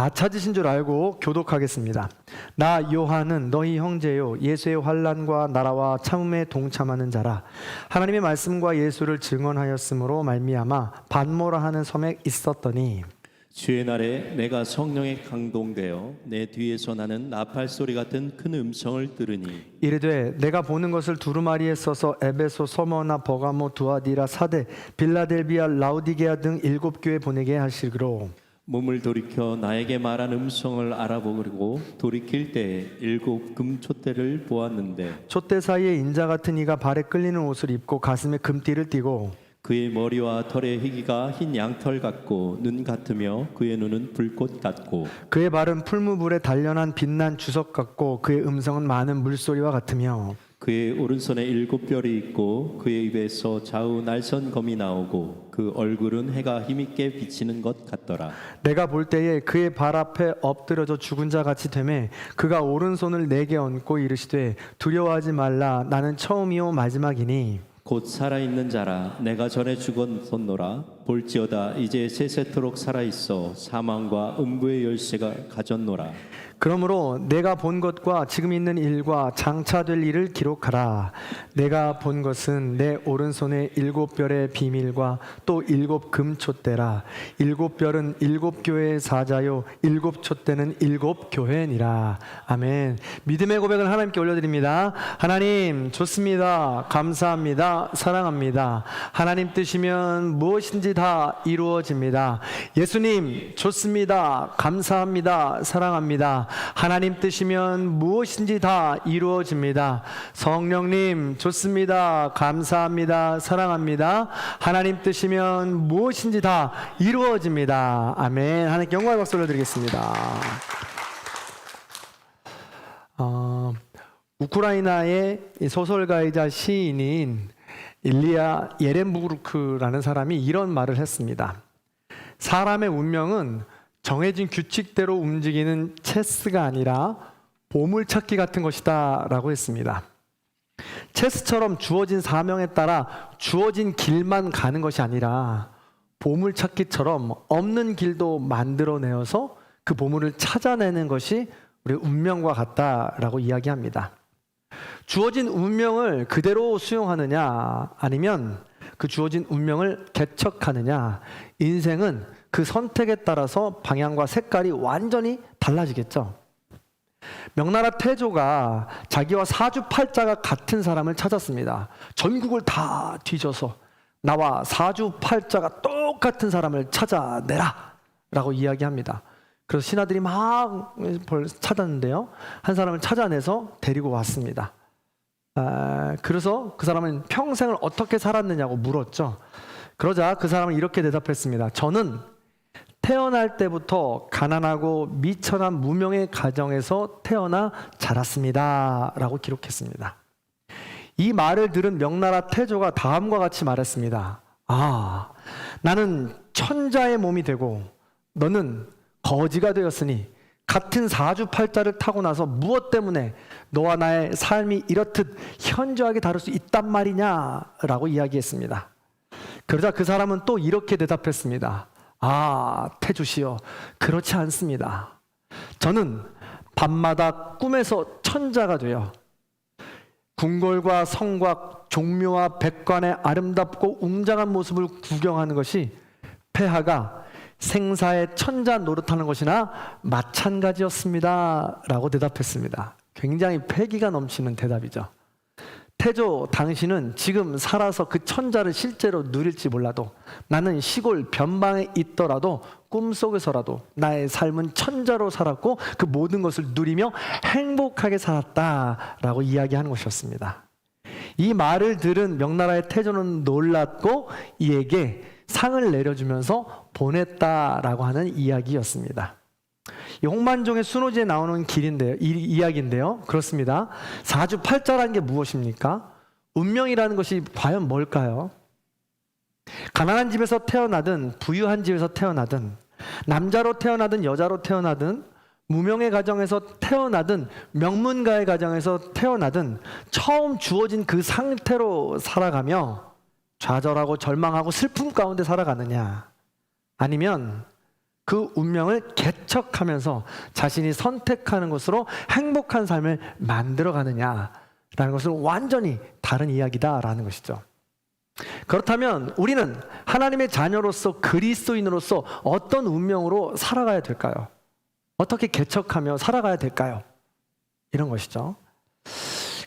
다 찾으신 줄 알고 교독하겠습니다. 나 요한은 너희 형제요 예수의 환난과 나라와 참음에 동참하는 자라. 하나님의 말씀과 예수를 증언하였으므로 말미암아 반모라 하는 섬에 있었더니 주의 날에 내가 성령에 강동되어 내 뒤에서 나는 나팔 소리 같은 큰 음성을 들으니 이르되 내가 보는 것을 두루마리에 써서 에베소, 서머나, 버가모, 두아디라, 사데, 빌라델비아, 라우디게아 등 7교회 보내게 하시기로. 몸을 돌이켜 나에게 말한 음성을 알아보고 돌이킬 때에 7 금촛대를 보았는데 촛대 사이에 인자 같은 이가 발에 끌리는 옷을 입고 가슴에 금띠를 띠고 그의 머리와 털의 희기가 흰 양털 같고 눈 같으며 그의 눈은 불꽃 같고 그의 발은 풀무불에 단련한 빛난 주석 같고 그의 음성은 많은 물소리와 같으며 그의 오른손에 7뼈리 있고 그의 입에서 좌우 날선 검이 나오고 그 얼굴은 해가 힘있게 비치는 것 같더라. 내가 볼 때에 그의 발 앞에 엎드려져 죽은 자 같이 되매 그가 오른손을 내게 얹고 이르시되 두려워하지 말라 나는 처음이요 마지막이니 곧 살아있는 자라 내가 전에 죽었노라 볼지어다 이제 세세토록 살아있어 사망과 음부의 열쇠가 가졌노라. 그러므로 내가 본 것과 지금 있는 일과 장차 될 일을 기록하라. 내가 본 것은 내 오른손에 7별의 비밀과 또 7 금촛대라. 7별은 7교회의 사자요 7 촛대는 7 교회니라. 아멘. 믿음의 고백을 하나님께 올려드립니다. 하나님 좋습니다. 감사합니다. 사랑합니다. 하나님 뜻이면 무엇인지 다 이루어집니다. 예수님 좋습니다. 감사합니다. 사랑합니다. 하나님 뜻이면 무엇인지 다 이루어집니다. 성령님 좋습니다. 감사합니다. 사랑합니다. 하나님 뜻이면 무엇인지 다 이루어집니다. 아멘. 하나님께 영광의 박수 올려드리겠습니다. 우크라이나의 소설가이자 시인인 일리아 예렌부르크라는 사람이 이런 말을 했습니다. 사람의 운명은 정해진 규칙대로 움직이는 체스가 아니라 보물찾기 같은 것이다 라고 했습니다. 체스처럼 주어진 사명에 따라 주어진 길만 가는 것이 아니라 보물찾기처럼 없는 길도 만들어내어서 그 보물을 찾아내는 것이 우리 운명과 같다라고 이야기합니다. 주어진 운명을 그대로 수용하느냐 아니면 그 주어진 운명을 개척하느냐, 인생은 그 선택에 따라서 방향과 색깔이 완전히 달라지겠죠. 명나라 태조가 자기와 사주팔자가 같은 사람을 찾았습니다. 전국을 다 뒤져서 나와 사주팔자가 똑같은 사람을 찾아내라 라고 이야기합니다. 그래서 신하들이 막 찾았는데요, 한 사람을 찾아내서 데리고 왔습니다. 그래서 그 사람은 평생을 어떻게 살았느냐고 물었죠. 그러자 그 사람은 이렇게 대답했습니다. 저는 태어날 때부터 가난하고 미천한 무명의 가정에서 태어나 자랐습니다 라고 기록했습니다. 이 말을 들은 명나라 태조가 다음과 같이 말했습니다. 나는 천자의 몸이 되고 너는 거지가 되었으니 같은 사주팔자를 타고 나서 무엇 때문에 너와 나의 삶이 이렇듯 현저하게 다를 수 있단 말이냐 라고 이야기했습니다. 그러자 그 사람은 또 이렇게 대답했습니다. 태주시여, 그렇지 않습니다. 저는 밤마다 꿈에서 천자가 되어 궁궐과 성곽, 종묘와 백관의 아름답고 웅장한 모습을 구경하는 것이 폐하가 생사의 천자 노릇하는 것이나 마찬가지였습니다 라고 대답했습니다. 굉장히 패기가 넘치는 대답이죠. 태조, 당신은 지금 살아서 그 천자를 실제로 누릴지 몰라도 나는 시골 변방에 있더라도 꿈속에서라도 나의 삶은 천자로 살았고 그 모든 것을 누리며 행복하게 살았다라고 이야기하는 것이었습니다. 이 말을 들은 명나라의 태조는 놀랐고 이에게 상을 내려주면서 보냈다라고 하는 이야기였습니다. 이 홍만종의 순호지에 나오는 이야기인데요. 그렇습니다. 사주팔자라는 게 무엇입니까? 운명이라는 것이 과연 뭘까요? 가난한 집에서 태어나든 부유한 집에서 태어나든 남자로 태어나든 여자로 태어나든 무명의 가정에서 태어나든 명문가의 가정에서 태어나든 처음 주어진 그 상태로 살아가며 좌절하고 절망하고 슬픔 가운데 살아가느냐, 아니면 그 운명을 개척하면서 자신이 선택하는 것으로 행복한 삶을 만들어가느냐라는 것은 완전히 다른 이야기다라는 것이죠. 그렇다면 우리는 하나님의 자녀로서 그리스도인으로서 어떤 운명으로 살아가야 될까요? 어떻게 개척하며 살아가야 될까요? 이런 것이죠.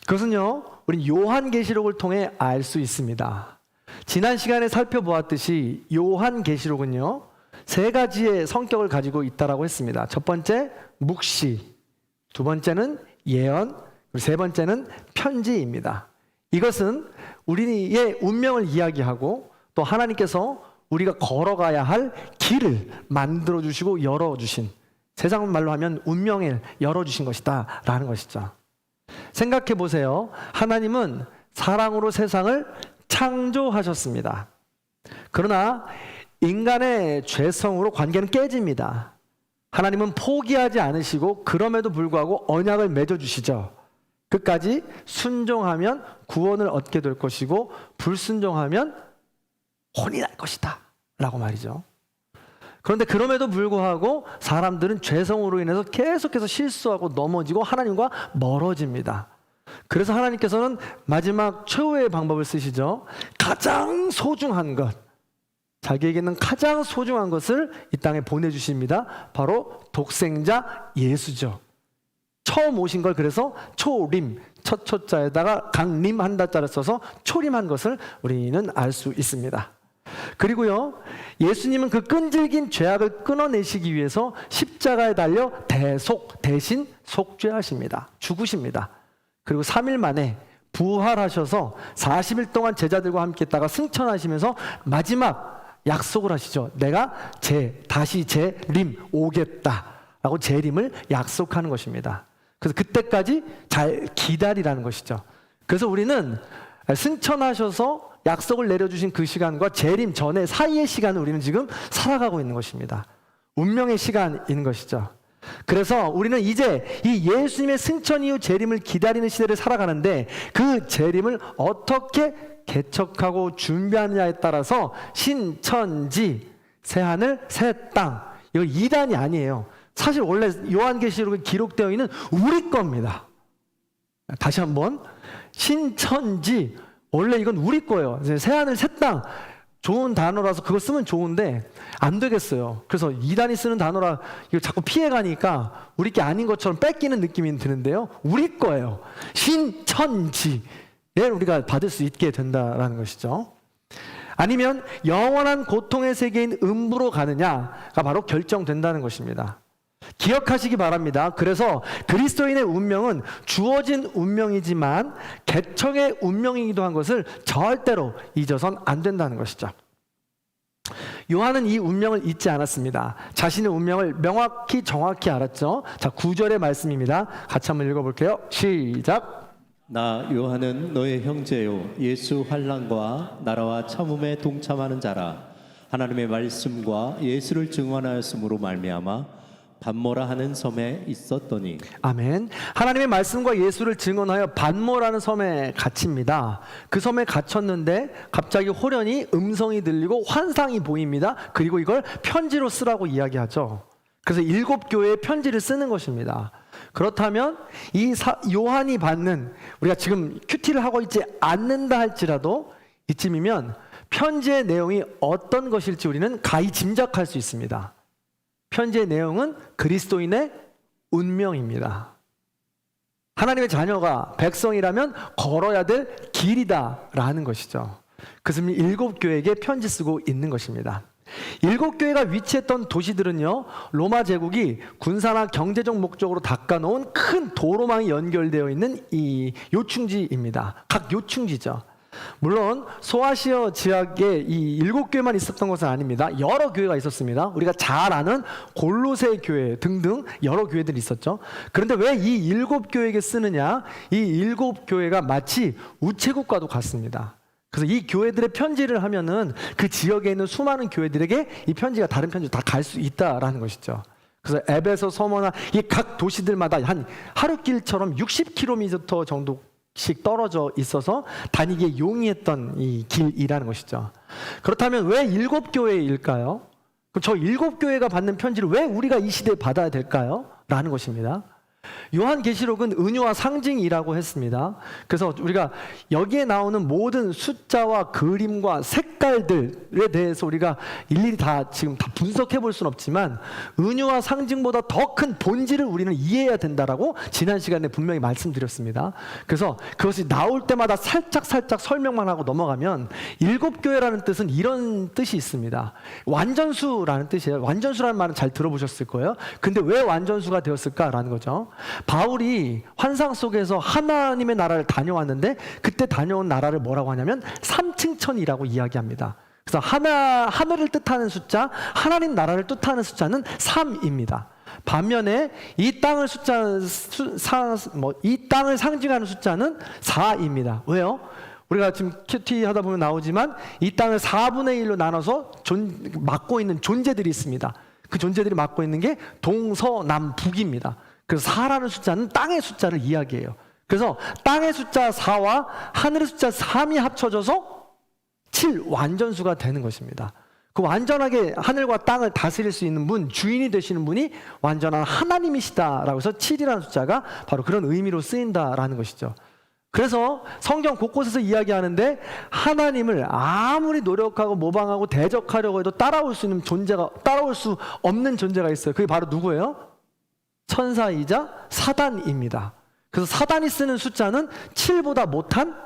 그것은요, 우리 요한계시록을 통해 알 수 있습니다. 지난 시간에 살펴보았듯이 요한계시록은요, 세 가지의 성격을 가지고 있다라고 했습니다. 첫 번째, 묵시. 두 번째는 예언. 그리고 세 번째는 편지입니다. 이것은 우리의 운명을 이야기하고 또 하나님께서 우리가 걸어가야 할 길을 만들어주시고 열어주신, 세상 말로 하면 운명을 열어주신 것이다 라는 것이죠. 생각해 보세요. 하나님은 사랑으로 세상을 창조하셨습니다. 그러나 인간의 죄성으로 관계는 깨집니다. 하나님은 포기하지 않으시고 그럼에도 불구하고 언약을 맺어주시죠. 끝까지 순종하면 구원을 얻게 될 것이고 불순종하면 혼이 날 것이다 라고 말이죠. 그런데 그럼에도 불구하고 사람들은 죄성으로 인해서 계속해서 실수하고 넘어지고 하나님과 멀어집니다. 그래서 하나님께서는 마지막 최후의 방법을 쓰시죠. 가장 소중한 것, 자기에게는 가장 소중한 것을 이 땅에 보내주십니다. 바로 독생자 예수죠. 처음 오신 걸 그래서 초림, 첫 초자에다가 강림 한다자를 써서 초림한 것을 우리는 알 수 있습니다. 그리고요, 예수님은 그 끈질긴 죄악을 끊어내시기 위해서 십자가에 달려 대신 속죄하십니다. 죽으십니다. 그리고 3일 만에 부활하셔서 40일 동안 제자들과 함께 있다가 승천하시면서 마지막 약속을 하시죠. 내가 다시 재림 오겠다라고 재림을 약속하는 것입니다. 그래서 그때까지 잘 기다리라는 것이죠. 그래서 우리는 승천하셔서 약속을 내려주신 그 시간과 재림 전에 사이의 시간을 우리는 지금 살아가고 있는 것입니다. 운명의 시간인 것이죠. 그래서 우리는 이제 이 예수님의 승천 이후 재림을 기다리는 시대를 살아가는데 그 재림을 어떻게 개척하고 준비하느냐에 따라서 신천지, 새하늘, 새 땅, 이거 이단이 아니에요. 사실 원래 요한계시록에 기록되어 있는 우리 겁니다. 다시 한번, 신천지, 원래 이건 우리 거예요. 새하늘, 새 땅, 좋은 단어라서 그거 쓰면 좋은데 안 되겠어요. 그래서 이단이 쓰는 단어라 이거 자꾸 피해가니까 우리 게 아닌 것처럼 뺏기는 느낌이 드는데요. 우리 거예요. 신천지를 우리가 받을 수 있게 된다라는 것이죠. 아니면 영원한 고통의 세계인 음부로 가느냐가 바로 결정된다는 것입니다. 기억하시기 바랍니다. 그래서 그리스도인의 운명은 주어진 운명이지만 개척의 운명이기도 한 것을 절대로 잊어선 안 된다는 것이죠. 요한은 이 운명을 잊지 않았습니다. 자신의 운명을 명확히 정확히 알았죠. 자, 9절의 말씀입니다. 같이 한번 읽어볼게요. 시작. 나 요한은 너의 형제요 예수 환난과 나라와 참음에 동참하는 자라. 하나님의 말씀과 예수를 증언하였으므로 말미암아 반모라 하는 섬에 있었더니. 아멘. 하나님의 말씀과 예수를 증언하여 반모라는 섬에 갇힙니다. 그 섬에 갇혔는데 갑자기 호련히 음성이 들리고 환상이 보입니다. 그리고 이걸 편지로 쓰라고 이야기하죠. 그래서 7교회에 편지를 쓰는 것입니다. 그렇다면 이 요한이 받는, 우리가 지금 큐티를 하고 있지 않는다 할지라도 이쯤이면 편지의 내용이 어떤 것일지 우리는 가히 짐작할 수 있습니다. 편지의 내용은 그리스도인의 운명입니다. 하나님의 자녀가 백성이라면 걸어야 될 길이다라는 것이죠. 그래서 7교회에게 편지 쓰고 있는 것입니다. 7교회가 위치했던 도시들은요, 로마 제국이 군사나 경제적 목적으로 닦아놓은 큰 도로망이 연결되어 있는 이 요충지입니다. 각 요충지죠. 물론 소아시아 지역에 이 7교회만 있었던 것은 아닙니다. 여러 교회가 있었습니다. 우리가 잘 아는 골로새 교회 등등 여러 교회들이 있었죠. 그런데 왜 이 7교회에게 쓰느냐? 이 7교회가 마치 우체국과도 같습니다. 그래서 이 교회들의 편지를 하면은 그 지역에 있는 수많은 교회들에게 이 편지가 다른 편지로 다 갈 수 있다라는 것이죠. 그래서 에베소, 서머나 이 각 도시들마다 한 하루길처럼 60km 정도씩 떨어져 있어서 다니기에 용이했던 이 길이라는 것이죠. 그렇다면 왜 7교회일까요? 그럼 저 7교회가 받는 편지를 왜 우리가 이 시대에 받아야 될까요? 라는 것입니다. 요한계시록은 은유와 상징이라고 했습니다. 그래서 우리가 여기에 나오는 모든 숫자와 그림과 색깔들에 대해서 우리가 일일이 다 지금 다 분석해 볼 수는 없지만 은유와 상징보다 더 큰 본질을 우리는 이해해야 된다라고 지난 시간에 분명히 말씀드렸습니다. 그래서 그것이 나올 때마다 살짝 설명만 하고 넘어가면 7교회라는 뜻은 이런 뜻이 있습니다. 완전수라는 뜻이에요. 완전수라는 말은 잘 들어보셨을 거예요. 근데 왜 완전수가 되었을까라는 거죠. 바울이 환상 속에서 하나님의 나라를 다녀왔는데 그때 다녀온 나라를 뭐라고 하냐면 삼층천이라고 이야기합니다. 그래서 하늘을 뜻하는 숫자, 하나님 나라를 뜻하는 숫자는 3입니다. 반면에 이 땅을 이 땅을 상징하는 숫자는 4입니다. 왜요? 우리가 지금 큐티 하다 보면 나오지만 이 땅을 4분의 1로 나눠서 맡고 있는 존재들이 있습니다. 그 존재들이 맡고 있는 게 동서남북입니다. 그래서 4라는 숫자는 땅의 숫자를 이야기해요. 그래서 땅의 숫자 4와 하늘의 숫자 3이 합쳐져서 7 완전수가 되는 것입니다. 그 완전하게 하늘과 땅을 다스릴 수 있는 분, 주인이 되시는 분이 완전한 하나님이시다라고 해서 7이라는 숫자가 바로 그런 의미로 쓰인다라는 것이죠. 그래서 성경 곳곳에서 이야기하는데 하나님을 아무리 노력하고 모방하고 대적하려고 해도 따라올 수 없는 존재가 있어요. 그게 바로 누구예요? 천사이자 사단입니다. 그래서 사단이 쓰는 숫자는 7보다 못한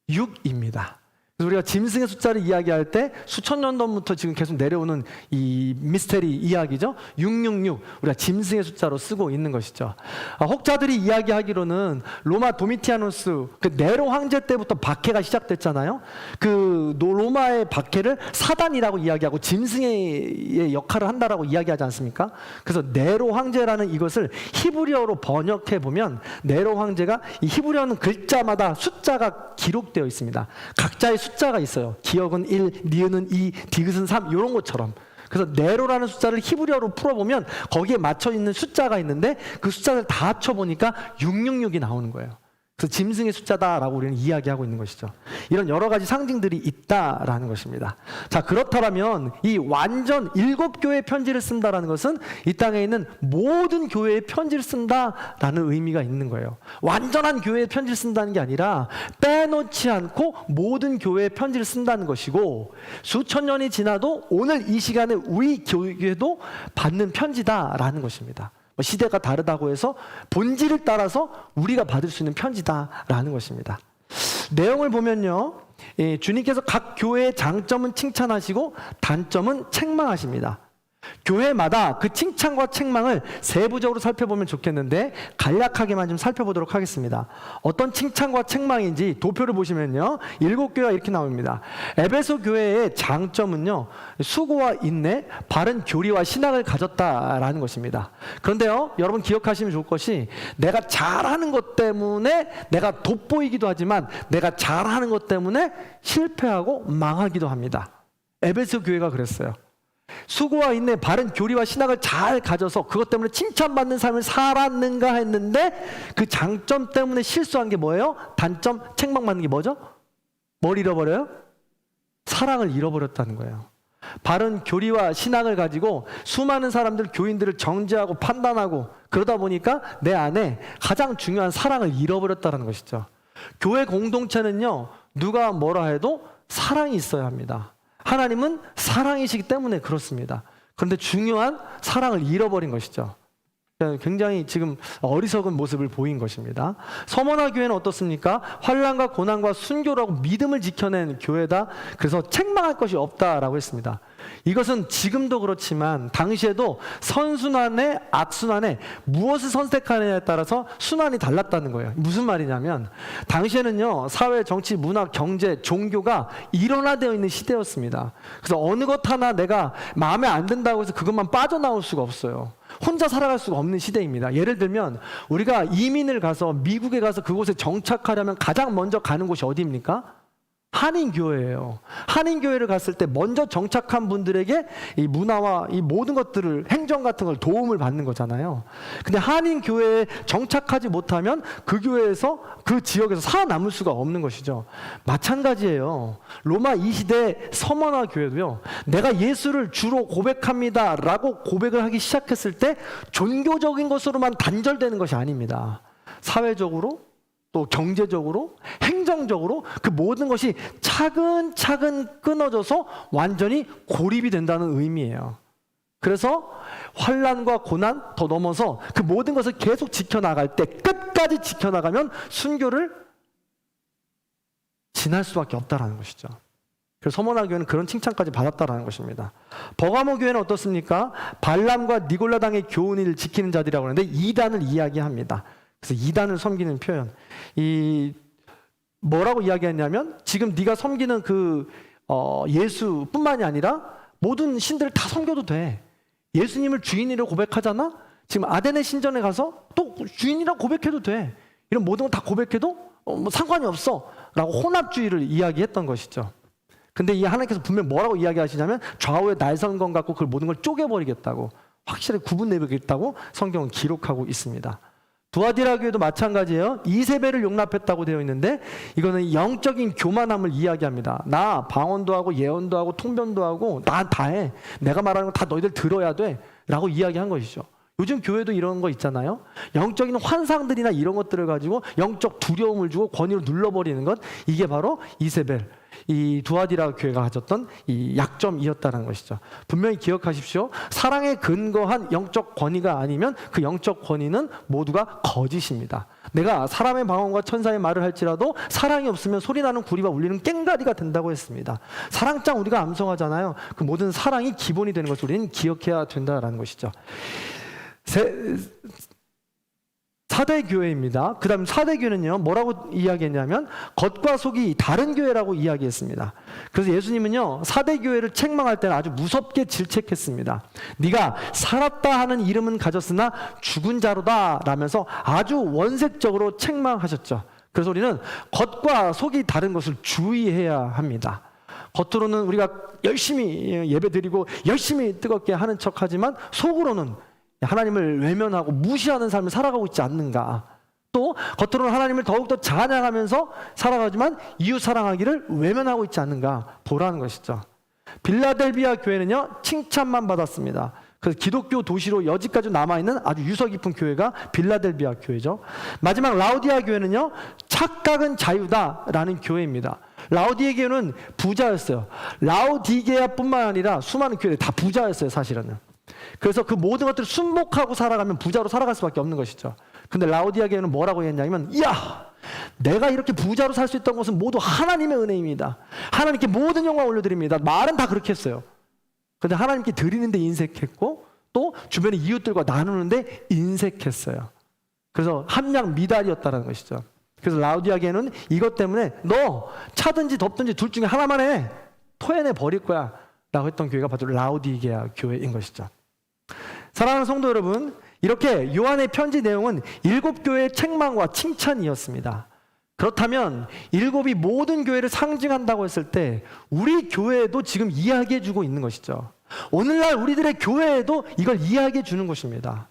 6입니다. 그래서 우리가 짐승의 숫자를 이야기할 때 수천 년 전부터 지금 계속 내려오는 이 미스테리 이야기죠. 666 우리가 짐승의 숫자로 쓰고 있는 것이죠. 혹자들이 이야기하기로는 로마 도미티아누스 그 네로 황제 때부터 박해가 시작됐잖아요. 그 로마의 박해를 사단이라고 이야기하고 짐승의 역할을 한다라고 이야기하지 않습니까? 그래서 네로 황제라는 이것을 히브리어로 번역해 보면 네로 황제가 이 히브리어는 글자마다 숫자가 기록되어 있습니다. 각자의 숫자가 있어요. 기억은 1, 니은은 2, 디귿은 3 이런 것처럼. 그래서 네로라는 숫자를 히브리어로 풀어보면 거기에 맞춰 있는 숫자가 있는데 그 숫자를 다 합쳐보니까 666이 나오는 거예요. 그래서 짐승의 숫자다라고 우리는 이야기하고 있는 것이죠. 이런 여러 가지 상징들이 있다라는 것입니다. 자, 그렇다면 이 완전 7교회의 편지를 쓴다라는 것은 이 땅에 있는 모든 교회의 편지를 쓴다라는 의미가 있는 거예요. 완전한 교회의 편지를 쓴다는 게 아니라 빼놓지 않고 모든 교회의 편지를 쓴다는 것이고 수천 년이 지나도 오늘 이 시간에 우리 교회도 받는 편지다라는 것입니다. 시대가 다르다고 해서 본질을 따라서 우리가 받을 수 있는 편지다라는 것입니다. 내용을 보면요, 주님께서 각 교회의 장점은 칭찬하시고 단점은 책망하십니다. 교회마다 그 칭찬과 책망을 세부적으로 살펴보면 좋겠는데 간략하게만 좀 살펴보도록 하겠습니다. 어떤 칭찬과 책망인지 도표를 보시면요, 7교회가 이렇게 나옵니다. 에베소 교회의 장점은요, 수고와 인내, 바른 교리와 신앙을 가졌다라는 것입니다. 그런데요, 여러분 기억하시면 좋을 것이 내가 잘하는 것 때문에 내가 돋보이기도 하지만 내가 잘하는 것 때문에 실패하고 망하기도 합니다. 에베소 교회가 그랬어요. 수고와 인내, 바른 교리와 신학을 잘 가져서 그것 때문에 칭찬받는 삶을 살았는가 했는데 그 장점 때문에 실수한 게 뭐예요? 단점, 책망받는 게 뭐죠? 뭘 잃어버려요? 사랑을 잃어버렸다는 거예요. 바른 교리와 신앙을 가지고 수많은 사람들, 교인들을 정죄하고 판단하고 그러다 보니까 내 안에 가장 중요한 사랑을 잃어버렸다는 것이죠. 교회 공동체는요, 누가 뭐라 해도 사랑이 있어야 합니다. 하나님은 사랑이시기 때문에 그렇습니다. 그런데 중요한 사랑을 잃어버린 것이죠. 굉장히 지금 어리석은 모습을 보인 것입니다. 서머나 교회는 어떻습니까? 환난과 고난과 순교라고 믿음을 지켜낸 교회다. 그래서 책망할 것이 없다라고 했습니다. 이것은 지금도 그렇지만 당시에도 선순환에 악순환에 무엇을 선택하느냐에 따라서 순환이 달랐다는 거예요. 무슨 말이냐면 당시에는요, 사회, 정치, 문화, 경제, 종교가 일원화되어 있는 시대였습니다. 그래서 어느 것 하나 내가 마음에 안 든다고 해서 그것만 빠져나올 수가 없어요. 혼자 살아갈 수가 없는 시대입니다. 예를 들면 우리가 이민을 가서 미국에 가서 그곳에 정착하려면 가장 먼저 가는 곳이 어디입니까? 한인교회예요. 한인교회를 갔을 때 먼저 정착한 분들에게 이 문화와 이 모든 것들을, 행정 같은 걸 도움을 받는 거잖아요. 근데 한인교회에 정착하지 못하면 그 교회에서, 그 지역에서 살아남을 수가 없는 것이죠. 마찬가지예요. 로마 이 시대 서머나 교회도요, 내가 예수를 주로 고백합니다 라고 고백을 하기 시작했을 때 종교적인 것으로만 단절되는 것이 아닙니다. 사회적으로, 또 경제적으로, 행정적으로 그 모든 것이 차근차근 끊어져서 완전히 고립이 된다는 의미예요. 그래서 환난과 고난 더 넘어서 그 모든 것을 계속 지켜나갈 때, 끝까지 지켜나가면 순교를 지날 수밖에 없다라는 것이죠. 그래서 서머나 교회는 그런 칭찬까지 받았다라는 것입니다. 버가모 교회는 어떻습니까? 발람과 니골라당의 교훈을 지키는 자들이라고 하는데 이단을 이야기합니다. 그래서 이단을 섬기는 표현. 이 뭐라고 이야기했냐면, 지금 네가 섬기는 그 예수뿐만이 아니라 모든 신들을 다 섬겨도 돼. 예수님을 주인이라고 고백하잖아. 지금 아데네 신전에 가서 또 주인이라고 고백해도 돼. 이런 모든 걸 다 고백해도 뭐 상관이 없어라고 혼합주의를 이야기했던 것이죠. 근데 이 하나님께서 분명 뭐라고 이야기하시냐면, 좌우에 날선건 갖고 그 모든 걸 쪼개버리겠다고, 확실히 구분내겠다고 성경은 기록하고 있습니다. 두아디라 교회도 마찬가지예요. 이세벨을 용납했다고 되어 있는데 이거는 영적인 교만함을 이야기합니다. 나 방언도 하고 예언도 하고 통변도 하고 나 다 해. 내가 말하는 거 다 너희들 들어야 돼 라고 이야기한 것이죠. 요즘 교회도 이런 거 있잖아요. 영적인 환상들이나 이런 것들을 가지고 영적 두려움을 주고 권위로 눌러버리는 것, 이게 바로 이세벨, 이 두아디라 교회가 가졌던 이 약점이었다는 것이죠. 분명히 기억하십시오. 사랑에 근거한 영적 권위가 아니면 그 영적 권위는 모두가 거짓입니다. 내가 사람의 방언과 천사의 말을 할지라도 사랑이 없으면 소리나는 구리와 울리는 꽹가리가 된다고 했습니다. 사랑장 우리가 암송하잖아요. 그 모든 사랑이 기본이 되는 것을 우리는 기억해야 된다는 것이죠. 4대 교회입니다. 그 다음 4대 교회는요, 뭐라고 이야기했냐면 겉과 속이 다른 교회라고 이야기했습니다. 그래서 예수님은요, 4대 교회를 책망할 때는 아주 무섭게 질책했습니다. 네가 살았다 하는 이름은 가졌으나 죽은 자로다 라면서 아주 원색적으로 책망하셨죠. 그래서 우리는 겉과 속이 다른 것을 주의해야 합니다. 겉으로는 우리가 열심히 예배드리고 열심히 뜨겁게 하는 척하지만 속으로는 하나님을 외면하고 무시하는 삶을 살아가고 있지 않는가. 또 겉으로는 하나님을 더욱더 찬양하면서 살아가지만 이웃 사랑하기를 외면하고 있지 않는가 보라는 것이죠. 빌라델비아 교회는요, 칭찬만 받았습니다. 그래서 기독교 도시로 여지까지 남아있는 아주 유서 깊은 교회가 빌라델비아 교회죠. 마지막 라우디아 교회는요, 착각은 자유다라는 교회입니다. 라우디게 교회는 부자였어요. 라우디게아뿐만 아니라 수많은 교회들 다 부자였어요, 사실은. 그래서 그 모든 것들을 순복하고 살아가면 부자로 살아갈 수밖에 없는 것이죠. 근데 라우디아 교회는 뭐라고 했냐면, 야, 내가 이렇게 부자로 살 수 있던 것은 모두 하나님의 은혜입니다. 하나님께 모든 영광 올려드립니다. 말은 다 그렇게 했어요. 근데 하나님께 드리는데 인색했고 또 주변의 이웃들과 나누는데 인색했어요. 그래서 함량 미달이었다는 것이죠. 그래서 라우디아 교회는 이것 때문에 너 차든지 덥든지 둘 중에 하나만 해, 토해내 버릴 거야 라고 했던 교회가 바로 라우디게아 교회인 것이죠. 사랑하는 성도 여러분, 이렇게 요한의 편지 내용은 7교회의 책망과 칭찬이었습니다. 그렇다면 7이 모든 교회를 상징한다고 했을 때 우리 교회에도 지금 이야기해 주고 있는 것이죠. 오늘날 우리들의 교회에도 이걸 이야기해 주는 것입니다.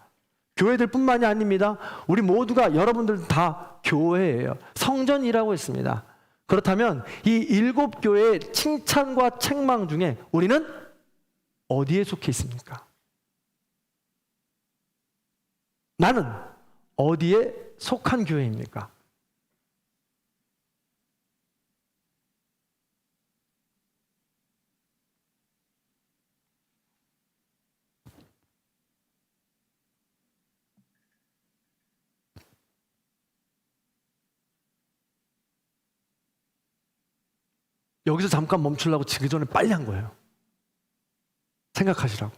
교회들 뿐만이 아닙니다. 우리 모두가, 여러분들 다 교회예요. 성전이라고 했습니다. 그렇다면 이 7교회의 칭찬과 책망 중에 우리는 어디에 속해 있습니까? 나는 어디에 속한 교회입니까? 여기서 잠깐 멈추려고 지기 전에 빨리 한 거예요. 생각하시라고.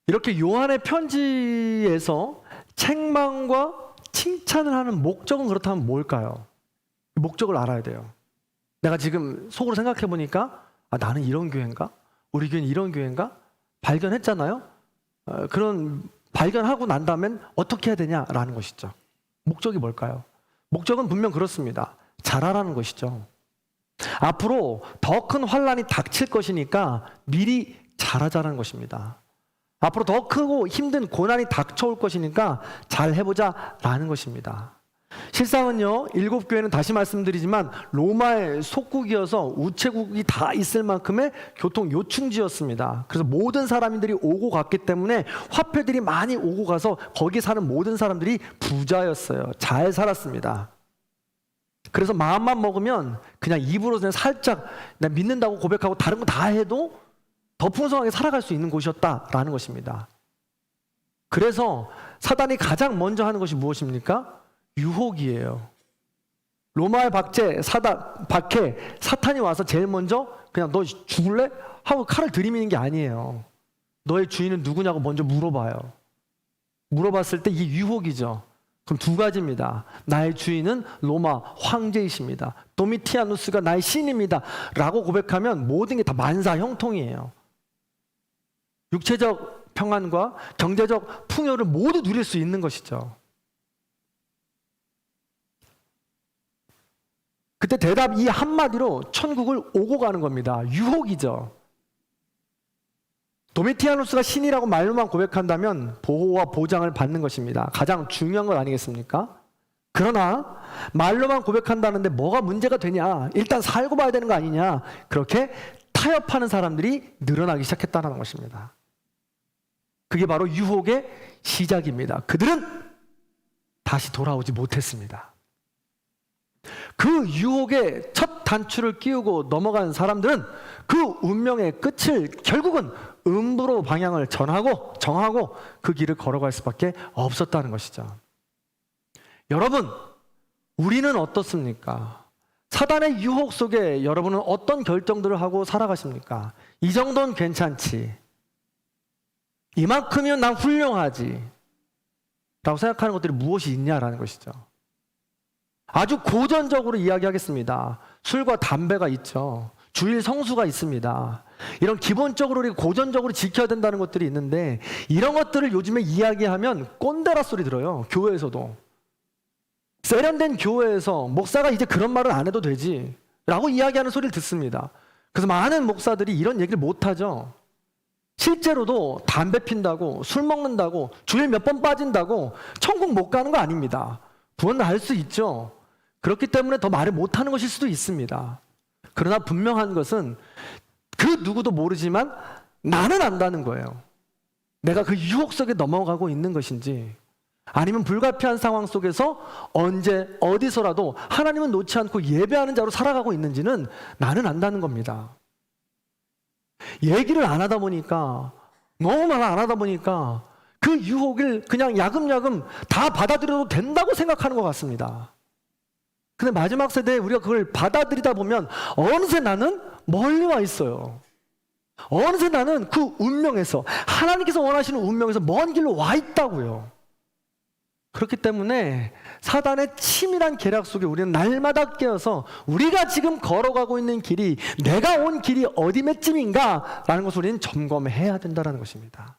이렇게 요한의 편지에서 책망과 칭찬을 하는 목적은 그렇다면 뭘까요? 목적을 알아야 돼요. 내가 지금 속으로 생각해 보니까 나는 이런 교회인가? 우리 교회는 이런 교회인가? 발견했잖아요. 그런 발견하고 난 다음엔 어떻게 해야 되냐라는 것이죠. 목적이 뭘까요? 목적은 분명 그렇습니다. 잘하라는 것이죠. 앞으로 더 큰 환란이 닥칠 것이니까 미리 잘하자는 것입니다. 앞으로 더 크고 힘든 고난이 닥쳐올 것이니까 잘 해보자라는 것입니다. 실상은요, 7교회는 다시 말씀드리지만 로마의 속국이어서 우체국이 다 있을 만큼의 교통 요충지였습니다. 그래서 모든 사람들이 오고 갔기 때문에 화폐들이 많이 오고 가서 거기 사는 모든 사람들이 부자였어요. 잘 살았습니다. 그래서 마음만 먹으면 그냥 입으로 그냥 살짝 나 믿는다고 고백하고 다른 거 다 해도 더 풍성하게 살아갈 수 있는 곳이었다라는 것입니다. 그래서 사단이 가장 먼저 하는 것이 무엇입니까? 유혹이에요. 로마의 박해 사탄이 와서 제일 먼저 그냥 너 죽을래? 하고 칼을 들이미는 게 아니에요. 너의 주인은 누구냐고 먼저 물어봐요. 물어봤을 때 이게 유혹이죠. 그럼 두 가지입니다. 나의 주인은 로마 황제이십니다. 도미티아누스가 나의 신입니다. 라고 고백하면 모든 게 다 만사 형통이에요. 육체적 평안과 경제적 풍요를 모두 누릴 수 있는 것이죠. 그때 대답 이 한마디로 천국을 오고 가는 겁니다. 유혹이죠. 도미티아누스가 신이라고 말로만 고백한다면 보호와 보장을 받는 것입니다. 가장 중요한 것 아니겠습니까? 그러나 말로만 고백한다는데 뭐가 문제가 되냐? 일단 살고 봐야 되는 거 아니냐? 그렇게 타협하는 사람들이 늘어나기 시작했다는 것입니다. 그게 바로 유혹의 시작입니다. 그들은 다시 돌아오지 못했습니다. 그 유혹의 첫 단추를 끼우고 넘어간 사람들은 그 운명의 끝을 결국은 음부로 방향을 정하고 그 길을 걸어갈 수밖에 없었다는 것이죠. 여러분, 우리는 어떻습니까? 사단의 유혹 속에 여러분은 어떤 결정들을 하고 살아가십니까? 이 정도는 괜찮지. 이만큼이면 난 훌륭하지. 라고 생각하는 것들이 무엇이 있냐라는 것이죠. 아주 고전적으로 이야기하겠습니다. 술과 담배가 있죠. 주일 성수가 있습니다. 이런 기본적으로 우리가 고전적으로 지켜야 된다는 것들이 있는데 이런 것들을 요즘에 이야기하면 꼰대라 소리 들어요. 교회에서도. 세련된 교회에서 목사가 이제 그런 말을 안 해도 되지 라고 이야기하는 소리를 듣습니다. 그래서 많은 목사들이 이런 얘기를 못하죠. 실제로도 담배 핀다고 술 먹는다고 주일 몇 번 빠진다고 천국 못 가는 거 아닙니다. 그건 알 수 있죠. 그렇기 때문에 더 말을 못하는 것일 수도 있습니다. 그러나 분명한 것은 그 누구도 모르지만 나는 안다는 거예요. 내가 그 유혹 속에 넘어가고 있는 것인지 아니면 불가피한 상황 속에서 언제 어디서라도 하나님은 놓지 않고 예배하는 자로 살아가고 있는지는 나는 안다는 겁니다. 얘기를 안 하다 보니까 너무 말 안 하다 보니까 그 유혹을 그냥 야금야금 다 받아들여도 된다고 생각하는 것 같습니다. 근데 마지막 세대에 우리가 그걸 받아들이다 보면 어느새 나는 멀리 와 있어요. 어느새 나는 그 운명에서 하나님께서 원하시는 운명에서 먼 길로 와 있다고요. 그렇기 때문에 사단의 치밀한 계략 속에 우리는 날마다 깨어서 우리가 지금 걸어가고 있는 길이 내가 온 길이 어디매쯤인가 라는 것을 우리는 점검해야 된다는 것입니다.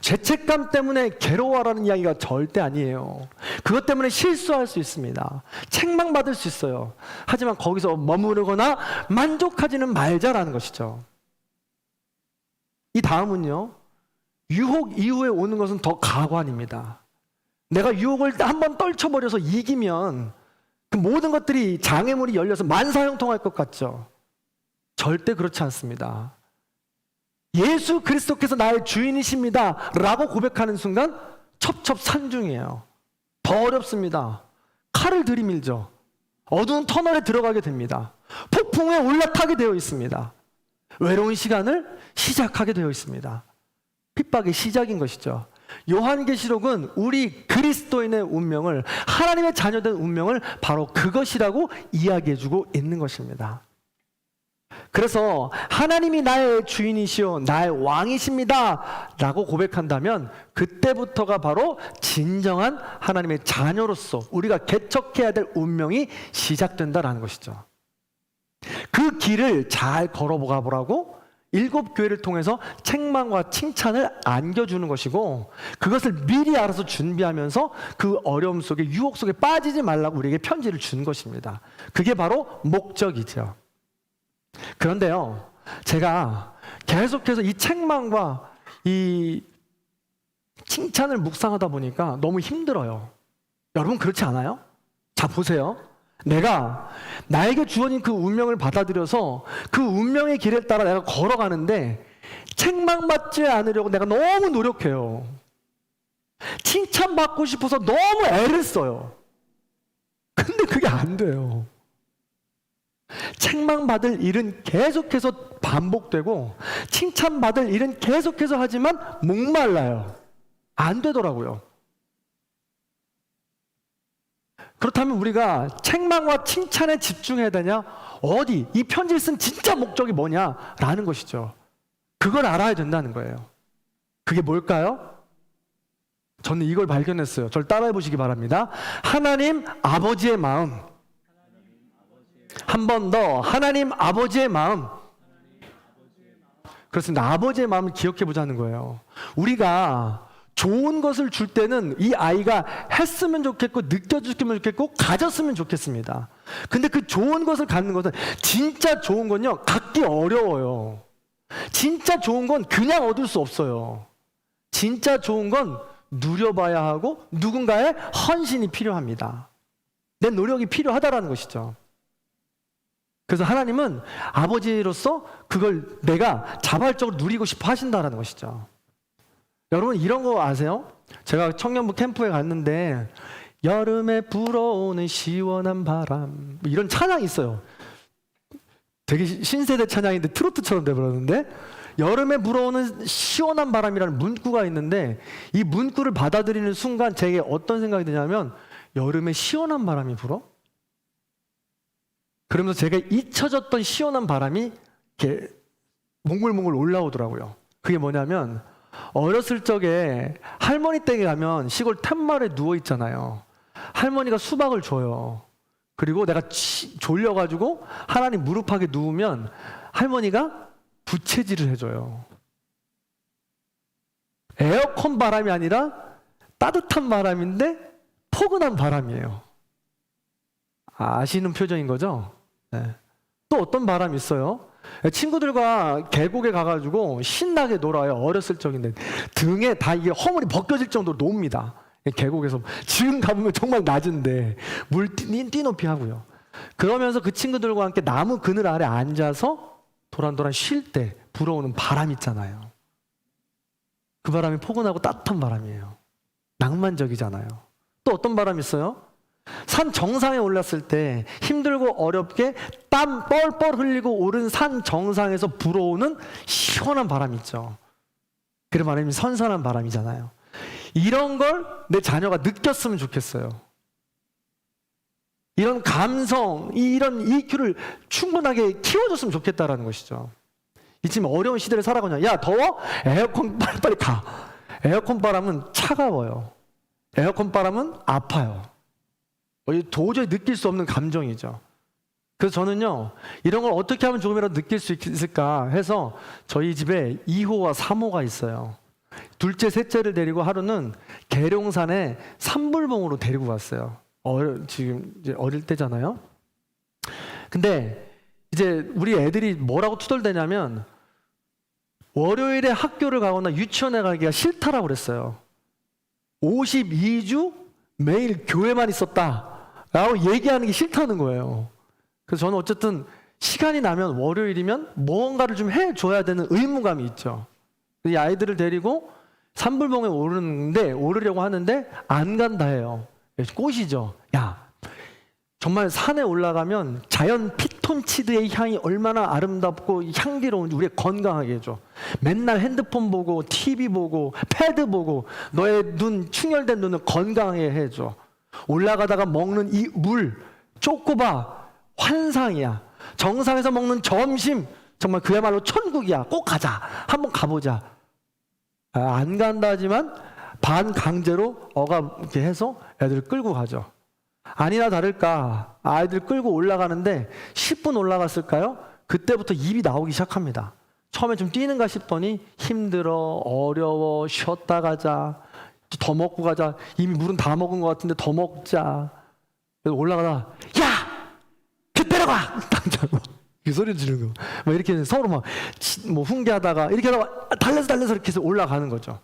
죄책감 때문에 괴로워하라는 이야기가 절대 아니에요. 그것 때문에 실수할 수 있습니다. 책망받을 수 있어요. 하지만 거기서 머무르거나 만족하지는 말자라는 것이죠. 이 다음은요, 유혹 이후에 오는 것은 더 가관입니다. 내가 유혹을 한번 떨쳐버려서 이기면 그 모든 것들이 장애물이 열려서 만사형통할 것 같죠? 절대 그렇지 않습니다. 예수 그리스도께서 나의 주인이십니다 라고 고백하는 순간 첩첩산중이에요. 더 어렵습니다. 칼을 들이밀죠. 어두운 터널에 들어가게 됩니다. 폭풍에 올라타게 되어 있습니다. 외로운 시간을 시작하게 되어 있습니다. 핍박의 시작인 것이죠. 요한계시록은 우리 그리스도인의 운명을, 하나님의 자녀된 운명을 바로 그것이라고 이야기해주고 있는 것입니다. 그래서 하나님이 나의 주인이시오 나의 왕이십니다 라고 고백한다면 그때부터가 바로 진정한 하나님의 자녀로서 우리가 개척해야 될 운명이 시작된다라는 것이죠. 그 길을 잘 걸어가 보라고 일곱 교회를 통해서 책망과 칭찬을 안겨주는 것이고, 그것을 미리 알아서 준비하면서 그 어려움 속에, 유혹 속에 빠지지 말라고 우리에게 편지를 준 것입니다. 그게 바로 목적이죠. 그런데요, 제가 계속해서 이 책망과 이 칭찬을 묵상하다 보니까 너무 힘들어요. 여러분 그렇지 않아요? 자, 보세요. 내가 나에게 주어진 그 운명을 받아들여서 그 운명의 길에 따라 내가 걸어가는데 책망받지 않으려고 내가 너무 노력해요. 칭찬받고 싶어서 너무 애를 써요. 근데 그게 안 돼요. 책망받을 일은 계속해서 반복되고 칭찬받을 일은 계속해서 하지만 목말라요. 안 되더라고요. 그렇다면 우리가 책망과 칭찬에 집중해야 되냐? 어디? 이 편지를 쓴 진짜 목적이 뭐냐라는 것이죠. 그걸 알아야 된다는 거예요. 그게 뭘까요? 저는 이걸 발견했어요. 저를 따라해 보시기 바랍니다. 하나님 아버지의 마음. 한 번 더. 하나님 아버지의 마음. 그렇습니다. 아버지의 마음을 기억해 보자는 거예요. 우리가 좋은 것을 줄 때는 이 아이가 했으면 좋겠고 느껴줬으면 좋겠고 가졌으면 좋겠습니다. 근데 그 좋은 것을 갖는 것은, 진짜 좋은 건요 갖기 어려워요. 진짜 좋은 건 그냥 얻을 수 없어요. 진짜 좋은 건 누려봐야 하고 누군가의 헌신이 필요합니다. 내 노력이 필요하다라는 것이죠. 그래서 하나님은 아버지로서 그걸 내가 자발적으로 누리고 싶어 하신다라는 것이죠. 여러분 이런 거 아세요? 제가 청년부 캠프에 갔는데 여름에 불어오는 시원한 바람, 뭐 이런 찬양이 있어요. 되게 신세대 찬양인데 트로트처럼 돼버렸는데, 여름에 불어오는 시원한 바람이라는 문구가 있는데 이 문구를 받아들이는 순간 제게 어떤 생각이 드냐면, 여름에 시원한 바람이 불어? 그러면서 제가 잊혀졌던 시원한 바람이 이렇게 몽글몽글 올라오더라고요. 그게 뭐냐면, 어렸을 적에 할머니 댁에 가면 시골 툇마루에 누워 있잖아요. 할머니가 수박을 줘요. 그리고 내가 졸려가지고 하나님 무릎팍에 누우면 할머니가 부채질을 해줘요. 에어컨 바람이 아니라 따뜻한 바람인데 포근한 바람이에요. 아시는 표정인 거죠? 네. 또 어떤 바람이 있어요? 친구들과 계곡에 가가지고 신나게 놀아요. 어렸을 적인데 등에 다 이게 허물이 벗겨질 정도로 놉니다. 계곡에서 지금 가보면 정말 낮은데 물 띠높이 하고요. 그러면서 그 친구들과 함께 나무 그늘 아래 앉아서 도란도란 쉴 때 불어오는 바람 있잖아요. 그 바람이 포근하고 따뜻한 바람이에요. 낭만적이잖아요. 또 어떤 바람이 있어요? 산 정상에 올랐을 때 힘들고 어렵게 땀 뻘뻘 흘리고 오른 산 정상에서 불어오는 시원한 바람이 있죠. 그 바람이 선선한 바람이잖아요. 이런 걸 내 자녀가 느꼈으면 좋겠어요. 이런 감성, 이런 EQ를 충분하게 키워줬으면 좋겠다라는 것이죠. 이 지금 어려운 시대를 살아가냐? 야, 더워? 에어컨 빨리 가. 에어컨 바람은 차가워요. 에어컨 바람은 아파요. 도저히 느낄 수 없는 감정이죠. 그래서 저는요, 이런 걸 어떻게 하면 조금이라도 느낄 수 있을까 해서 저희 집에 2호와 3호가 있어요. 둘째, 셋째를 데리고 하루는 계룡산에 산불봉으로 데리고 갔어요. 지금 이제 어릴 때잖아요. 근데 이제 우리 애들이 뭐라고 투덜대냐면, 월요일에 학교를 가거나 유치원에 가기가 싫다라고 그랬어요. 52주 매일 교회만 있었다라고 얘기하는 게 싫다는 거예요. 그래서 저는 어쨌든 시간이 나면, 월요일이면 뭔가를 좀 해줘야 되는 의무감이 있죠. 이 아이들을 데리고 산불봉에 오르려고 하는데 안 간다 해요. 꽃이죠. 야, 정말 산에 올라가면 자연 피톤치드의 향이 얼마나 아름답고 향기로운지 우리 건강하게 해줘. 맨날 핸드폰 보고 TV 보고 패드 보고 너의 눈, 충혈된 눈을 건강하게 해줘. 올라가다가 먹는 이 물, 쪼꼬바 환상이야. 정상에서 먹는 점심 정말 그야말로 천국이야. 꼭 가자. 한번 가보자. 안 간다 하지만 반강제로 이렇게 해서 애들 끌고 가죠. 아니나 다를까 아이들 끌고 올라가는데 10분 올라갔을까요? 그때부터 입이 나오기 시작합니다. 처음에 좀 뛰는가 싶더니 힘들어, 어려워, 쉬었다 가자, 더 먹고 가자. 이미 물은 다 먹은 것 같은데 더 먹자. 그래서 올라가다 야! 그 때려가! 당장 그 소리 지르는 거. 막 이렇게 서로 막 뭐 훈계하다가 이렇게 하다가 달려서 이렇게 해서 올라가는 거죠.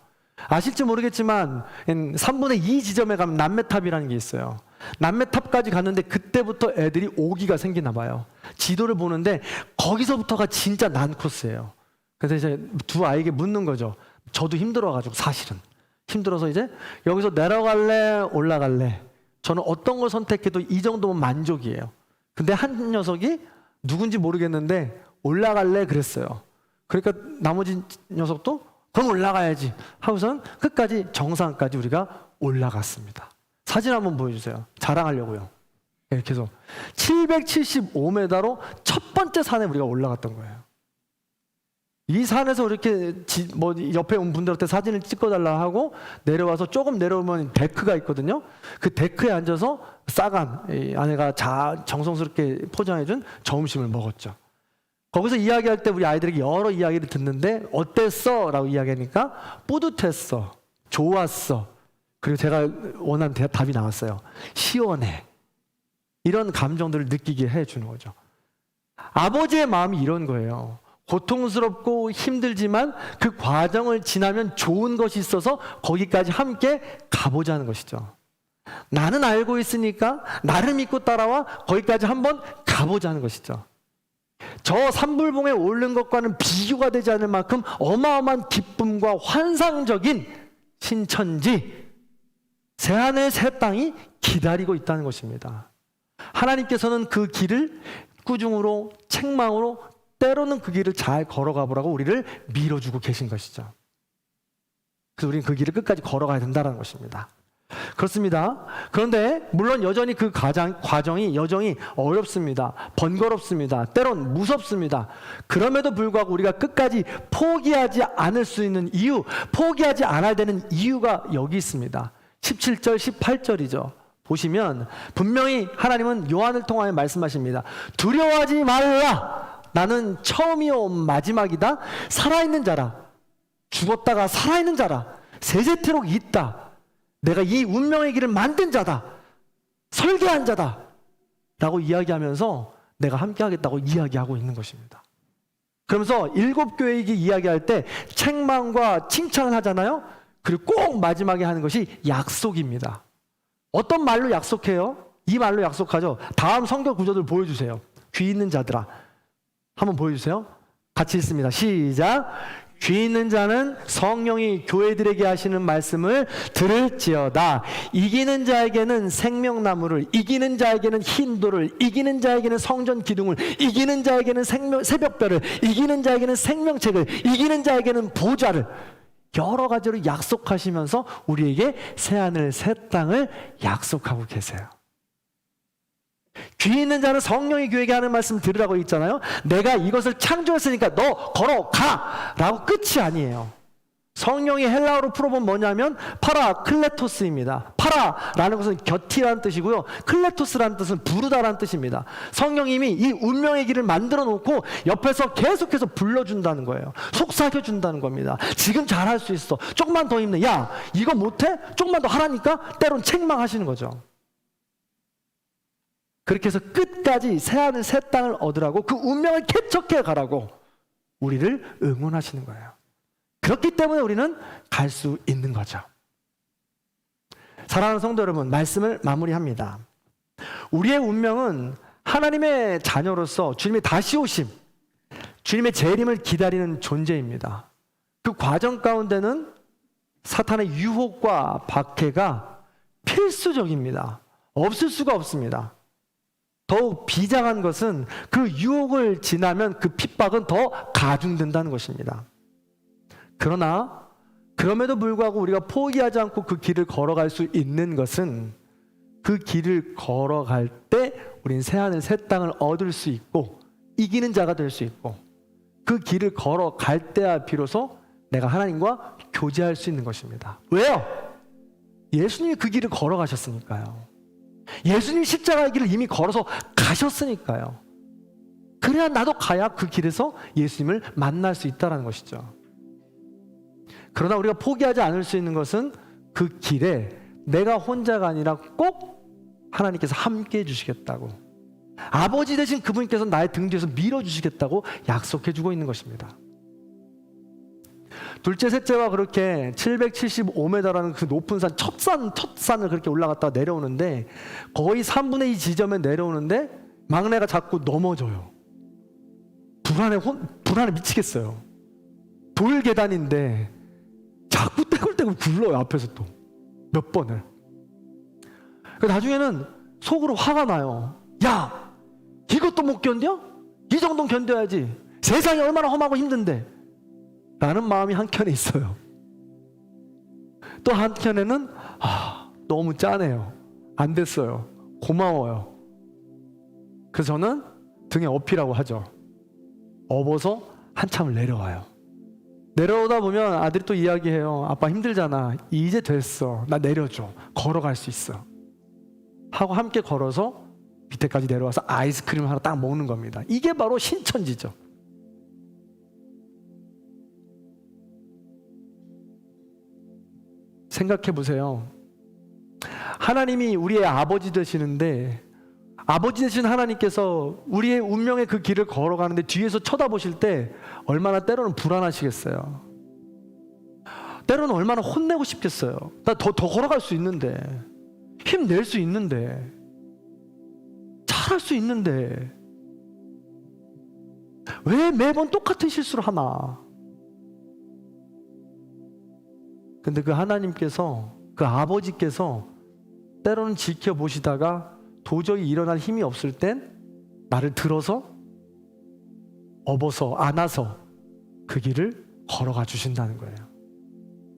아실지 모르겠지만 3분의 2 지점에 가면 남매탑이라는 게 있어요. 남매탑까지 갔는데 그때부터 애들이 오기가 생기나 봐요. 지도를 보는데 거기서부터가 진짜 난 코스예요. 그래서 이제 두 아이에게 묻는 거죠. 저도 힘들어가지고 사실은 힘들어서 이제 여기서 내려갈래 올라갈래, 저는 어떤 걸 선택해도 이 정도면 만족이에요. 근데 한 녀석이 누군지 모르겠는데 올라갈래 그랬어요. 그러니까 나머지 녀석도 그럼 올라가야지 하고선 끝까지 정상까지 우리가 올라갔습니다. 사진 한번 보여주세요. 자랑하려고요. 이렇게 해서 775m로 첫 번째 산에 우리가 올라갔던 거예요. 이 산에서 이렇게 뭐 옆에 온 분들한테 사진을 찍어달라 하고 내려와서 조금 내려오면 데크가 있거든요. 그 데크에 앉아서 싸간 아내가 정성스럽게 포장해준 점심을 먹었죠. 거기서 이야기할 때 우리 아이들에게 여러 이야기를 듣는데 어땠어? 라고 이야기하니까 뿌듯했어, 좋았어, 그리고 제가 원하는 답이 나왔어요. 시원해. 이런 감정들을 느끼게 해주는 거죠. 아버지의 마음이 이런 거예요. 고통스럽고 힘들지만 그 과정을 지나면 좋은 것이 있어서 거기까지 함께 가보자는 것이죠. 나는 알고 있으니까 나를 믿고 따라와 거기까지 한번 가보자는 것이죠. 저 산불봉에 오른 것과는 비교가 되지 않을 만큼 어마어마한 기쁨과 환상적인 신천지, 새하늘 새 땅이 기다리고 있다는 것입니다. 하나님께서는 그 길을 꾸중으로, 책망으로, 때로는 그 길을 잘 걸어가 보라고 우리를 밀어주고 계신 것이죠. 그래서 우리는 그 길을 끝까지 걸어가야 된다는 것입니다. 그렇습니다. 그런데 물론 여전히 그 과정이 여전히 어렵습니다. 번거롭습니다. 때론 무섭습니다. 그럼에도 불구하고 우리가 끝까지 포기하지 않을 수 있는 이유, 포기하지 않아야 되는 이유가 여기 있습니다. 17절, 18절이죠. 보시면 분명히 하나님은 요한을 통하여 말씀하십니다. 두려워하지 말라. 나는 처음이요 마지막이다. 살아있는 자라. 죽었다가 살아있는 자라. 세세토록 있다. 내가 이 운명의 길을 만든 자다. 설계한 자다. 라고 이야기하면서 내가 함께 하겠다고 이야기하고 있는 것입니다. 그러면서 7교회에게 이야기할 때 책망과 칭찬을 하잖아요. 그리고 꼭 마지막에 하는 것이 약속입니다. 어떤 말로 약속해요? 이 말로 약속하죠. 다음 성경 구절들 보여주세요. 귀 있는 자들아. 한번 보여주세요. 같이 읽습니다. 시작. 귀 있는 자는 성령이 교회들에게 하시는 말씀을 들을지어다. 이기는 자에게는 생명나무를, 이기는 자에게는 흰돌을, 이기는 자에게는 성전 기둥을, 이기는 자에게는 새벽별을, 이기는 자에게는 생명책을, 이기는 자에게는 보좌를, 여러 가지로 약속하시면서 우리에게 새하늘 새 땅을 약속하고 계세요. 귀 있는 자는 성령이 교회에게 하는 말씀 들으라고 있잖아요. 내가 이것을 창조했으니까 너 걸어가 라고 끝이 아니에요. 성령이 헬라어로 풀어보면 뭐냐면 파라클레토스입니다. 파라라는 것은 곁이라는 뜻이고요, 클레토스라는 뜻은 부르다라는 뜻입니다. 성령님이 이 운명의 길을 만들어 놓고 옆에서 계속해서 불러준다는 거예요. 속삭여준다는 겁니다. 지금 잘할 수 있어. 조금만 더 힘내. 야 이거 못해? 조금만 더 하라니까. 때론 책망하시는 거죠. 그렇게 해서 끝까지 새하늘 새 땅을 얻으라고, 그 운명을 개척해 가라고 우리를 응원하시는 거예요. 그렇기 때문에 우리는 갈 수 있는 거죠. 사랑하는 성도 여러분, 말씀을 마무리합니다. 우리의 운명은 하나님의 자녀로서 주님의 다시 오심, 주님의 재림을 기다리는 존재입니다. 그 과정 가운데는 사탄의 유혹과 박해가 필수적입니다. 없을 수가 없습니다. 더욱 비장한 것은 그 유혹을 지나면 그 핍박은 더 가중된다는 것입니다. 그러나 그럼에도 불구하고 우리가 포기하지 않고 그 길을 걸어갈 수 있는 것은 그 길을 걸어갈 때 우린 새하늘 새 땅을 얻을 수 있고 이기는 자가 될 수 있고, 그 길을 걸어갈 때야 비로소 내가 하나님과 교제할 수 있는 것입니다. 왜요? 예수님이 그 길을 걸어가셨으니까요. 예수님이 십자가의 길을 이미 걸어서 가셨으니까요. 그래야 나도 가야 그 길에서 예수님을 만날 수 있다는 것이죠. 그러나 우리가 포기하지 않을 수 있는 것은 그 길에 내가 혼자가 아니라 꼭 하나님께서 함께 해주시겠다고, 아버지 되신 그분께서 나의 등 뒤에서 밀어주시겠다고 약속해주고 있는 것입니다. 둘째, 셋째와 그렇게 775m라는 그 높은 산, 첫 산을 그렇게 올라갔다가 내려오는데 거의 3분의 2 지점에 내려오는데 막내가 자꾸 넘어져요. 불안해 미치겠어요. 돌 계단인데 자꾸 떼굴떼굴 굴러요. 앞에서 또 몇 번을. 나중에는 속으로 화가 나요. 야, 이것도 못 견뎌? 이 정도는 견뎌야지. 세상이 얼마나 험하고 힘든데. 라는 마음이 한켠에 있어요. 또 한켠에는 너무 짠해요. 안 됐어요. 고마워요. 그래서 저는 등에 업이라고 하죠. 업어서 한참을 내려와요. 내려오다 보면 아들이 또 이야기해요. 아빠 힘들잖아. 이제 됐어. 나 내려줘. 걸어갈 수 있어. 하고 함께 걸어서 밑에까지 내려와서 아이스크림 하나 딱 먹는 겁니다. 이게 바로 신천지죠. 생각해 보세요. 하나님이 우리의 아버지 되시는데, 아버지 되신 하나님께서 우리의 운명의 그 길을 걸어가는데 뒤에서 쳐다보실 때 얼마나 때로는 불안하시겠어요. 때로는 얼마나 혼내고 싶겠어요. 나 더 걸어갈 수 있는데, 힘낼 수 있는데, 잘할 수 있는데 왜 매번 똑같은 실수를 하나. 근데 그 하나님께서, 그 아버지께서 때로는 지켜보시다가 도저히 일어날 힘이 없을 땐 나를 들어서 업어서 안아서 그 길을 걸어가 주신다는 거예요.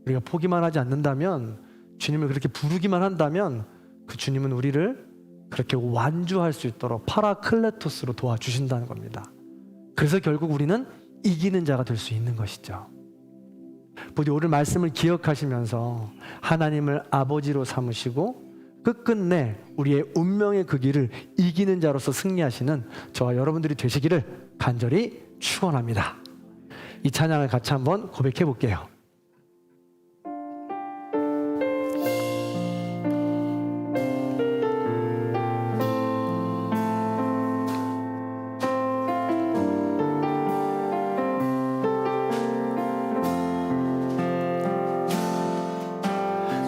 우리가 포기만 하지 않는다면, 주님을 그렇게 부르기만 한다면 그 주님은 우리를 그렇게 완주할 수 있도록 파라클레토스로 도와주신다는 겁니다. 그래서 결국 우리는 이기는 자가 될 수 있는 것이죠. 부디 오늘 말씀을 기억하시면서 하나님을 아버지로 삼으시고 끝끝내 우리의 운명의 그 길을 이기는 자로서 승리하시는 저와 여러분들이 되시기를 간절히 축원합니다. 이 찬양을 같이 한번 고백해 볼게요.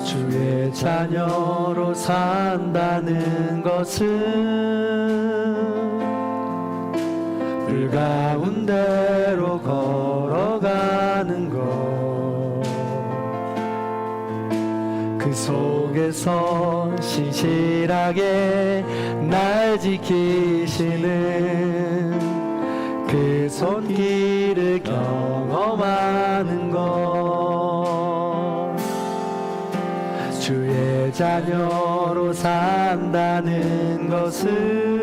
주의 자녀로 산다는 것은 불 가운데로 걸어가는 것, 그 속에서 신실하게 날 지키시는 그 손길을 경험하는 것, 주의 자녀로 산다는 것은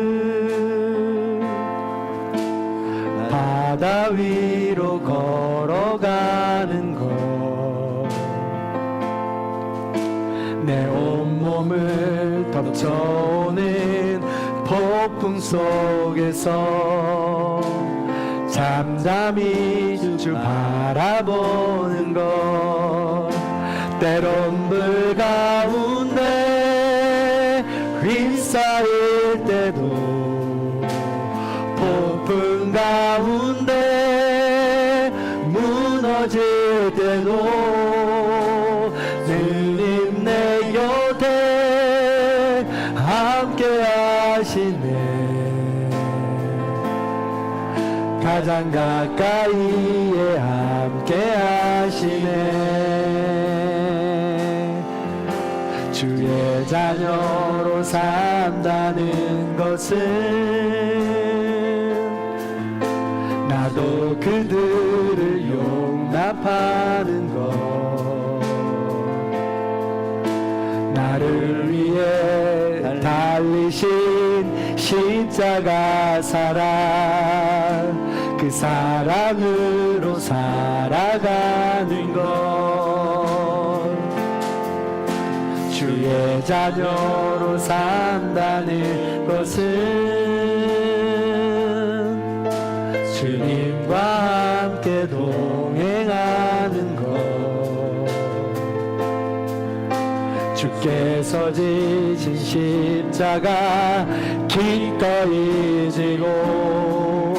바다 위로 걸어가는 것, 내 온몸을 덮쳐오는 폭풍 속에서 잠잠히 주 바라보는 것, 때론 불 가운데 휩싸일 때도, 폭풍 가운데 무너질 때도 늘 내 곁에 함께 하시네. 가장 가까이에 함께 하시네. 주의 자녀로 산다는 것은 나도 그들을 용납하는 것, 나를 위해 달리신 십자가 사랑, 그 사랑으로 살아가는 것, 주의 자녀로 산다는 것은 함께 동행하는 것, 주께서 지신 십자가 기꺼이 지고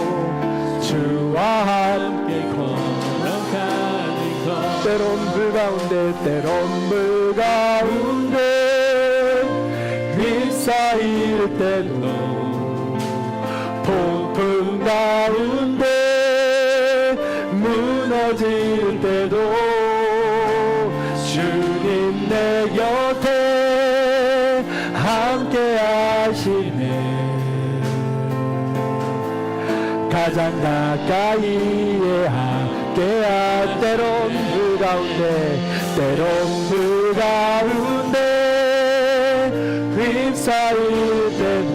주와 함께 걸어가는 것 때론 불 가운데 때론 불 가운데 휩싸일 때도 폭풍 가운데 무너질 때도 주님 내 곁에 함께 하시네. 가장 가까이에 함께한 때론 불 가운데 때론 불 가운데 휩싸일 때도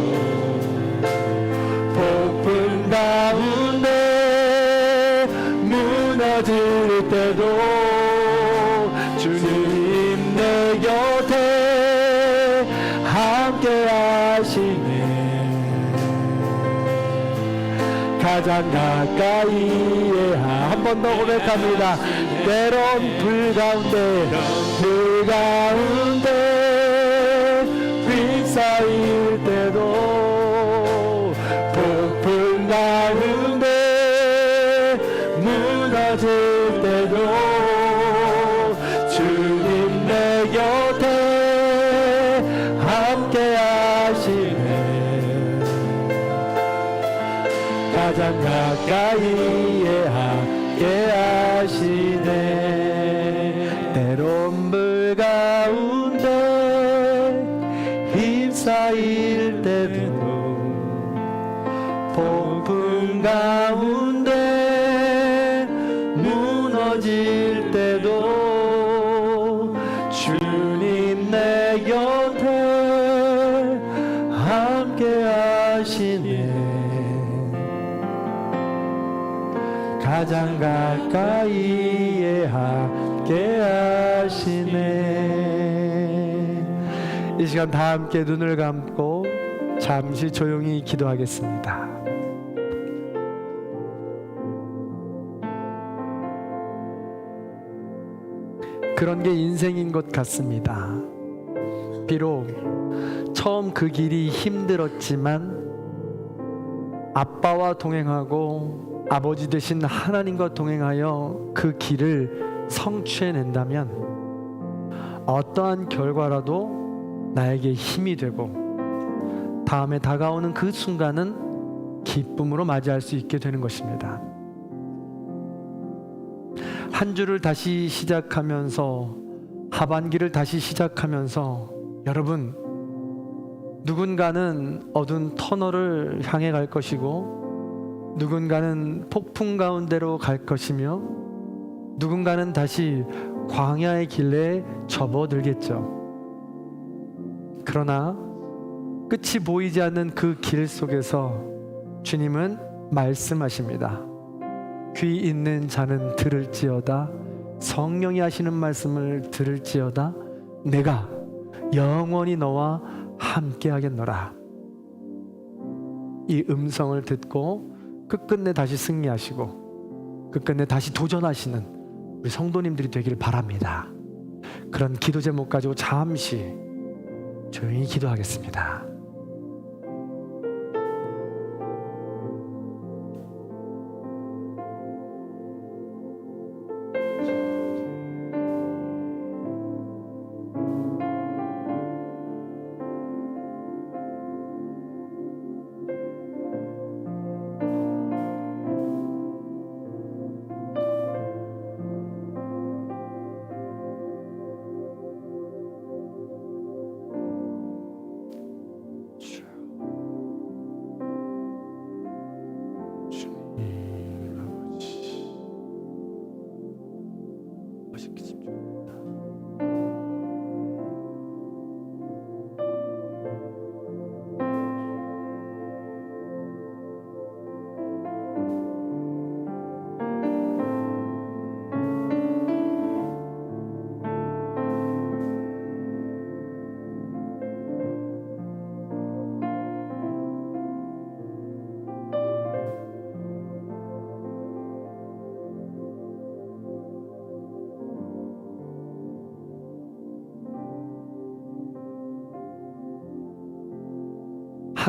폭풍 가운데 무너질 때도 주님 내 곁에 함께 하시네. 가장 가까이에 한 번 더 고백합니다. 때론 불 가운데 휩싸일 때도 폭풍 가운데 무너질 때도 주님 내 곁에 함께 하시네. 가장 가까이에 함께 하시네. 때론 불 가운데 휩싸일 때도 폭풍 가운데 무너질 때도 주님 내 곁에 함께 하시네. 가장 가까이에 함께 하시네. 이 시간 다 함께 눈을 감고 잠시 조용히 기도하겠습니다. 그런 게 인생인 것 같습니다. 비록 처음 그 길이 힘들었지만 아빠와 동행하고 아버지 되신 하나님과 동행하여 그 길을 성취해낸다면 어떠한 결과라도 나에게 힘이 되고 다음에 다가오는 그 순간은 기쁨으로 맞이할 수 있게 되는 것입니다. 한 주를 다시 시작하면서 하반기를 다시 시작하면서 여러분, 누군가는 어두운 터널을 향해 갈 것이고 누군가는 폭풍 가운데로 갈 것이며 누군가는 다시 광야의 길에 접어들겠죠. 그러나 끝이 보이지 않는 그 길 속에서 주님은 말씀하십니다. 귀 있는 자는 들을지어다. 성령이 하시는 말씀을 들을지어다. 내가 영원히 너와 함께 하겠노라. 이 음성을 듣고 끝끝내 다시 승리하시고 끝끝내 다시 도전하시는 우리 성도님들이 되길 바랍니다. 그런 기도 제목 가지고 잠시 조용히 기도하겠습니다.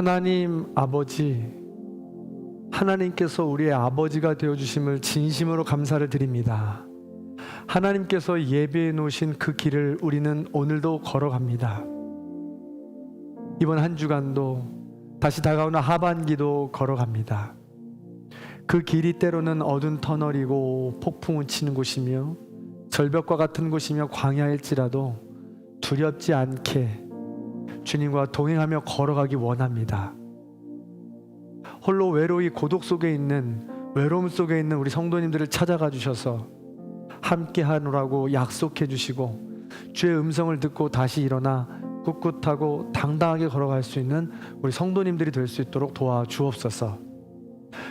하나님 아버지, 하나님께서 우리의 아버지가 되어주심을 진심으로 감사를 드립니다. 하나님께서 예비해 놓으신 그 길을 우리는 오늘도 걸어갑니다. 이번 한 주간도 다시 다가오는 하반기도 걸어갑니다. 그 길이 때로는 어두운 터널이고 폭풍을 치는 곳이며 절벽과 같은 곳이며 광야일지라도 두렵지 않게 주님과 동행하며 걸어가기 원합니다. 홀로 고독 속에 있는, 외로움 속에 있는 우리 성도님들을 찾아가 주셔서 함께 하노라고 약속해 주시고 주의 음성을 듣고 다시 일어나 꿋꿋하고 당당하게 걸어갈 수 있는 우리 성도님들이 될 수 있도록 도와주옵소서.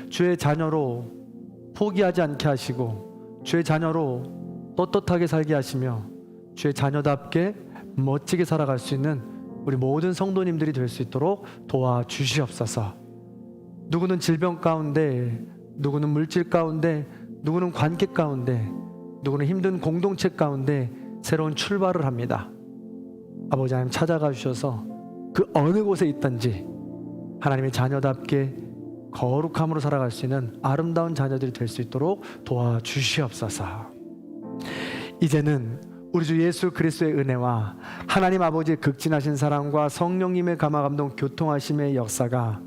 주의 자녀로 포기하지 않게 하시고 주의 자녀로 떳떳하게 살게 하시며 주의 자녀답게 멋지게 살아갈 수 있는 우리 모든 성도님들이 될 수 있도록 도와주시옵소서. 누구는 질병 가운데, 누구는 물질 가운데, 누구는 관계 가운데, 누구는 힘든 공동체 가운데 새로운 출발을 합니다. 아버지 하나님 찾아가 주셔서 그 어느 곳에 있든지 하나님의 자녀답게 거룩함으로 살아갈 수 있는 아름다운 자녀들이 될 수 있도록 도와주시옵소서. 이제는 우리 주 예수 그리스도의 은혜와 하나님 아버지의 극진하신 사랑과 성령님의 감화감동 교통하심의 역사가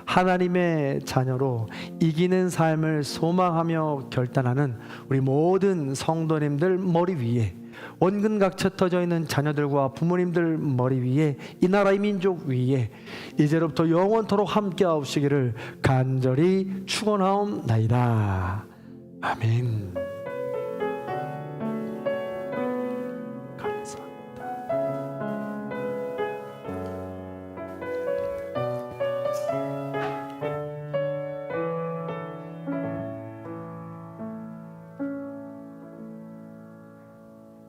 하나님의 자녀로 이기는 삶을 소망하며 결단하는 우리 모든 성도님들 머리 위에, 원근각처 터져 있는 자녀들과 부모님들 머리 위에, 이 나라의 민족 위에 이제로부터 영원토록 함께하시기를 간절히 축원하옵나이다. 아멘.